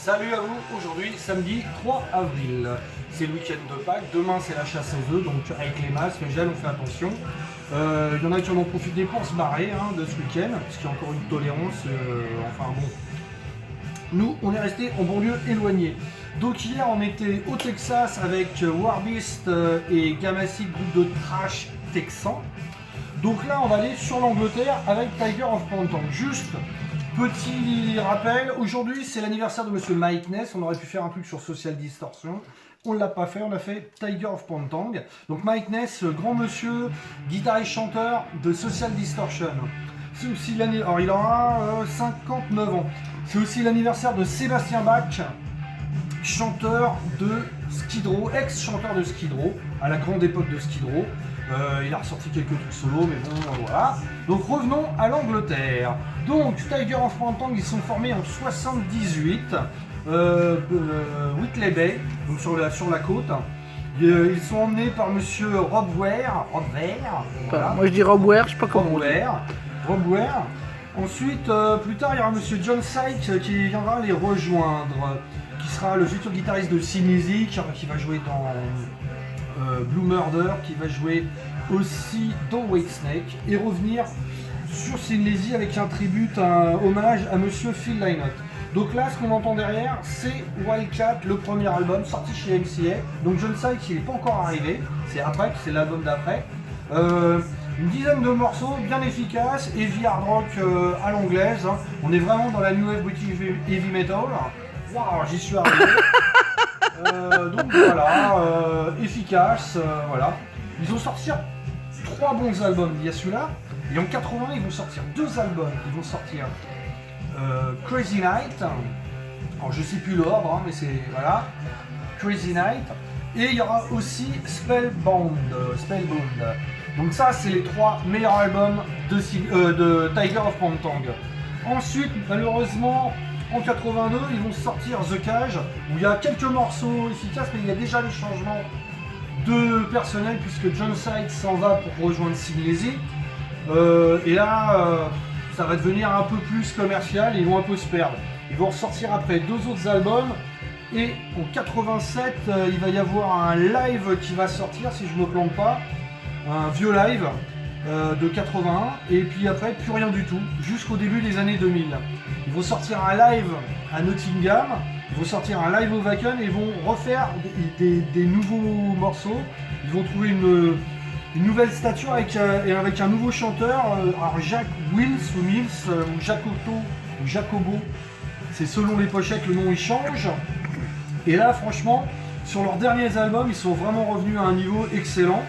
Salut à vous, aujourd'hui samedi 3 avril, c'est le week-end de Pâques, demain c'est la chasse aux œufs, donc avec les masques, les gels on fait attention. Il y en a qui en ont profité pour se barrer de ce week-end, parce qu'il y a encore une tolérance, enfin bon. Nous on est resté en banlieue éloignée. Donc hier on était au Texas avec Warbeast et Gamacid, groupe de trash texan. Donc là on va aller sur l'Angleterre avec Tiger of Pantang. Juste petit rappel, aujourd'hui c'est l'anniversaire de monsieur Mike Ness, on aurait pu faire un truc sur Social Distortion, on ne l'a pas fait, on a fait Tiger of Pantang. Donc Mike Ness, grand monsieur, guitariste chanteur de Social Distortion. C'est aussi l'année, alors il aura 59 ans. C'est aussi l'anniversaire de Sébastien Bach, chanteur de Skid Row, ex-chanteur de Skid Row, à la grande époque de Skid Row. Il a ressorti quelques trucs solo, mais bon, voilà. Donc revenons à l'Angleterre. Donc Tiger of Pantang, ils sont formés en 78, Whitley Bay, donc sur la côte. Ils sont emmenés par monsieur Rob Ware. Voilà. Moi je dis Rob Ware, je sais pas comment. Rob Ware. Ensuite, plus tard, il y aura monsieur John Sykes qui viendra les rejoindre, qui sera le futur guitariste de Sin Lizzy, qui va jouer dans Blue Murder, qui va jouer aussi dans Whitesnake, et revenir sur Sin Lizzy avec un tribute, un hommage à monsieur Phil Lynott. Donc là, ce qu'on entend derrière, c'est Wildcat, le premier album sorti chez MCA. Donc John Sykes, il n'est pas encore arrivé, c'est après, c'est l'album d'après. Une dizaine de morceaux bien efficaces, heavy hard rock à l'anglaise. On est vraiment dans la new wave British heavy metal. Waouh, j'y suis arrivé. Donc voilà, efficace, voilà. Ils vont sortir 3 bons albums. Il y a celui-là, et en 80 ils vont sortir 2 albums. Ils vont sortir Crazy Night, alors je sais plus l'ordre, mais c'est voilà, Crazy Night, et il y aura aussi Spellbound. Donc ça c'est les 3 meilleurs albums de Tiger of Pantang. Ensuite, malheureusement, en 82, ils vont sortir The Cage, où il y a quelques morceaux efficaces, mais il y a déjà les changements de personnel, puisque John Sykes s'en va pour rejoindre Sin Lizzy. Et là, ça va devenir un peu plus commercial, et ils vont un peu se perdre. Ils vont ressortir après 2 autres albums, et en 87, il va y avoir un live qui va sortir, si je me plante pas, un vieux live de 81, et puis après plus rien du tout, jusqu'au début des années 2000. Ils vont sortir un live à Nottingham, ils vont sortir un live au Wacken, et ils vont refaire des nouveaux morceaux. Ils vont trouver une nouvelle stature avec un nouveau chanteur, alors Jack Wills ou Mills, ou Jacoto, ou Jacobo, c'est selon les pochettes, le nom il change. Et là franchement, sur leurs derniers albums, ils sont vraiment revenus à un niveau excellent.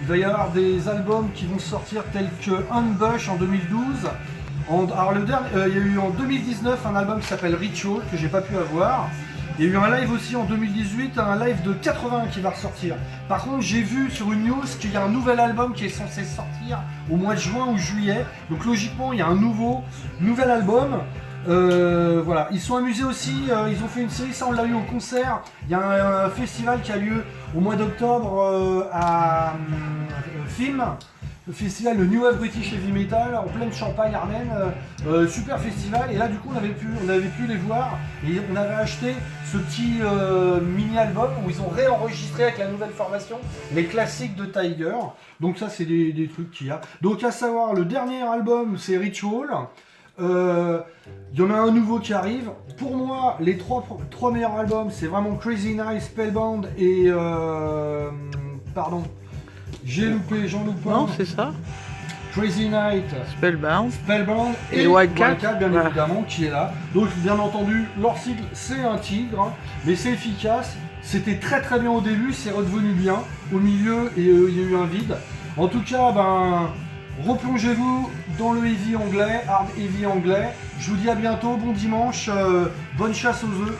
Il va y avoir des albums qui vont sortir tels que Unbush en 2012. Alors il y a eu en 2019 un album qui s'appelle Ritual, que j'ai pas pu avoir. Il y a eu un live aussi en 2018, un live de 80 qui va ressortir. Par contre, j'ai vu sur une news qu'il y a un nouvel album qui est censé sortir au mois de juin ou juillet. Donc logiquement, il y a un nouvel album. Voilà, ils sont amusés aussi, ils ont fait une série, ça on l'a eu au concert. Il y a un festival qui a lieu au mois d'octobre à Film, le festival de New Wave British Heavy Metal en pleine Champagne Ardennes, super festival. Et là du coup on avait pu les voir, et on avait acheté ce petit mini album où ils ont réenregistré avec la nouvelle formation les classiques de Tiger. Donc ça c'est des trucs qu'il y a. Donc à savoir, le dernier album c'est Ritual. Il y en a un nouveau qui arrive. Pour moi, les trois meilleurs albums, c'est vraiment Crazy Night, Spellbound et pardon, j'en loupe pas. Non, c'est ça. Crazy Night, Spellbound et Wildcat, bien évidemment, qui est là. Donc bien entendu, leur sigle c'est un tigre, mais c'est efficace. C'était très très bien au début, c'est redevenu bien au milieu, et il y a eu un vide. En tout cas, replongez-vous dans le heavy anglais, hard heavy anglais. Je vous dis à bientôt, bon dimanche, bonne chasse aux œufs.